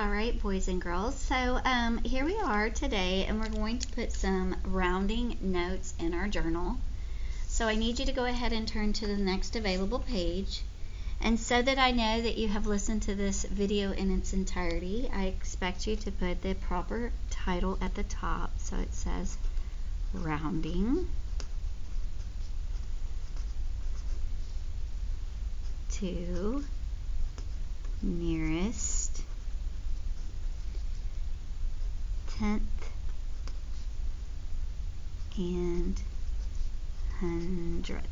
All right, boys and girls, so here we are today, and we're going to put some rounding notes in our journal. So I need you to go ahead and turn to the next available page. And so that I know that you have listened to this video in its entirety, I expect you to put the proper title at the top. So it says rounding to nearest tenth and hundredth.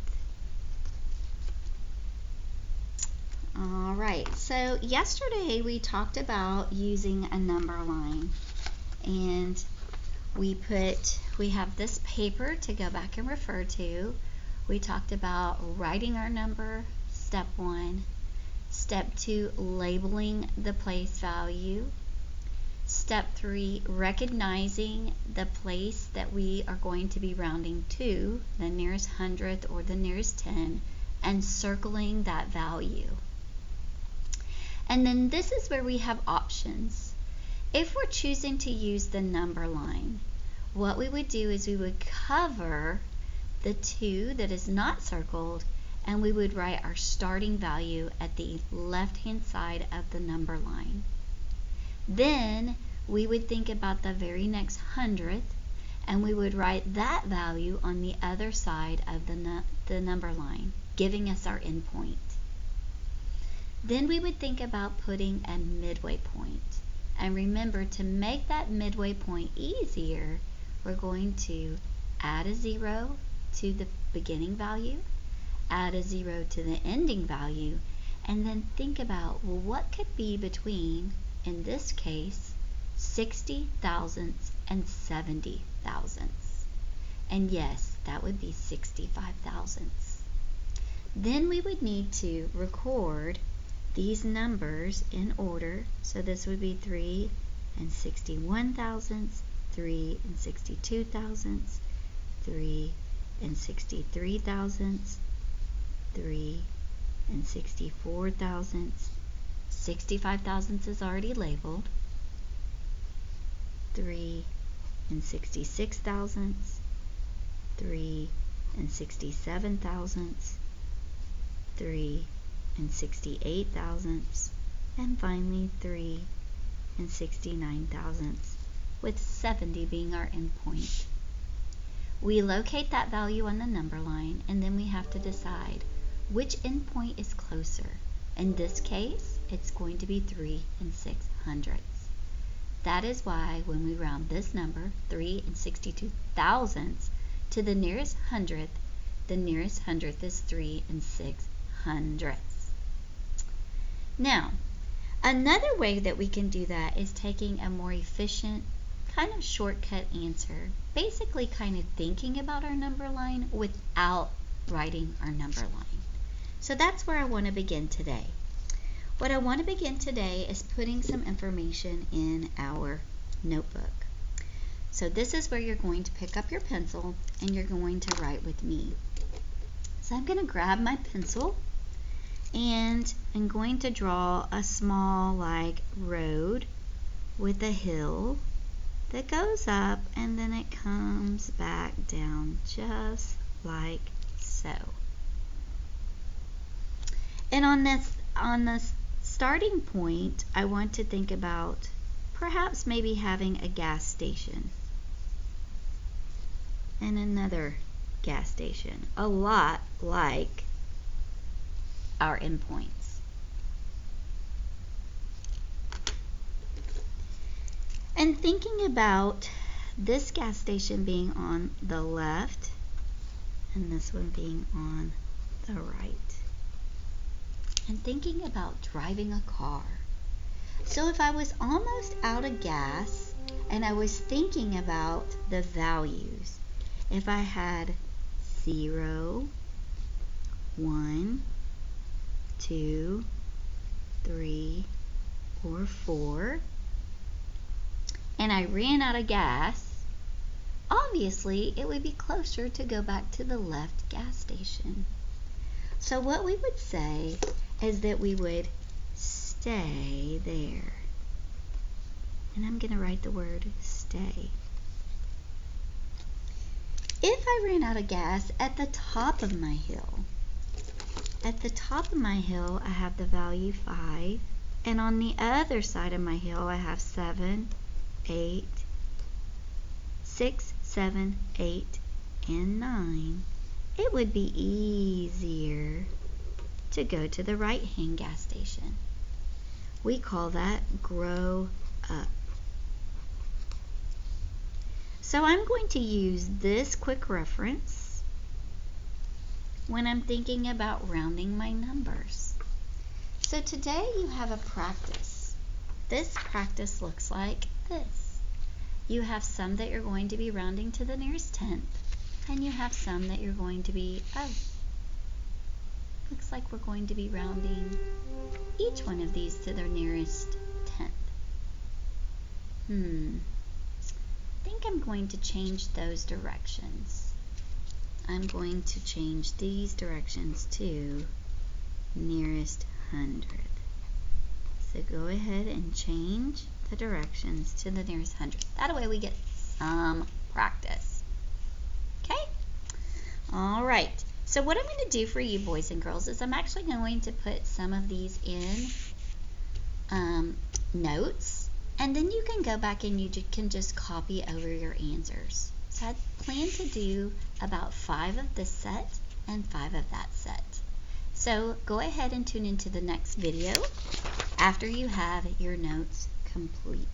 All right, so yesterday we talked about using a number line, and we have this paper to go back and refer to. We talked about writing our number, step 1, step 2, labeling the place value, step 3, recognizing the place that we are going to be rounding to, the nearest hundredth or the nearest 10, and circling that value. And then this is where we have options. If we're choosing to use the number line, what we would do is we would cover the 2 that is not circled, and we would write our starting value at the left-hand side of the number line. Then we would think about the very next hundredth, and we would write that value on the other side of the number line, giving us our endpoint. Then we would think about putting a midway point. And remember, to make that midway point easier, we're going to add a 0 to the beginning value, add a 0 to the ending value, and then think about, well, what could be between, in this case, 60 thousandths and 70 thousandths. And yes, that would be 65 thousandths. Then we would need to record these numbers in order. So this would be 3 and 61 thousandths, 3 and 62 thousandths, 3 and 63 thousandths, 3 and 64 thousandths, 65 thousandths is already labeled, 3 and 66 thousandths, 3 and 67 thousandths, 3 and 68 thousandths, and finally 3 and 69 thousandths, with 70 being our endpoint. We locate that value on the number line, and then we have to decide which endpoint is closer. In this case, it's going to be 3 and 6 hundredths. That is why when we round this number, 3 and 62 thousandths, to the nearest hundredth, the nearest hundredth is 3 and 6 hundredths. Now, another way that we can do that is taking a more efficient, kind of shortcut answer, basically kind of thinking about our number line without writing our number line. So that's where I want to begin today. What I want to begin today is putting some information in our notebook. So this is where you're going to pick up your pencil and you're going to write with me. So I'm going to grab my pencil, and I'm going to draw a small road with a hill that goes up and then it comes back down just like so. And on the starting point, I want to think about perhaps maybe having a gas station and another gas station, a lot like our endpoints. And thinking about this gas station being on the left and this one being on the right. And thinking about driving a car. So if I was almost out of gas and I was thinking about the values, if I had 0, 1, 2, 3, or 4, and I ran out of gas, obviously it would be closer to go back to the left gas station. So what we would say is that we would stay there. and I'm going to write the word stay. If I ran out of gas at the top of my hill, I have the value 5, and on the other side of my hill I have 7, 8, 6, 7, 8, and 9. It would be easier to go to the right-hand gas station. We call that grow up. So I'm going to use this quick reference when I'm thinking about rounding my numbers. So today you have a practice. This practice looks like this. You have some that you're going to be rounding to the nearest tenth, and you have some that you're going to be, looks like we're going to be rounding each one of these to their nearest tenth. I think I'm going to change those directions. I'm going to change these directions to nearest hundredth. So go ahead and change the directions to the nearest hundredth. That way we get some practice. Okay? All right. So what I'm going to do for you boys and girls is I'm actually going to put some of these in notes, and then you can go back and you can just copy over your answers. So I plan to do about 5 of this set and 5 of that set. So go ahead and tune into the next video after you have your notes complete.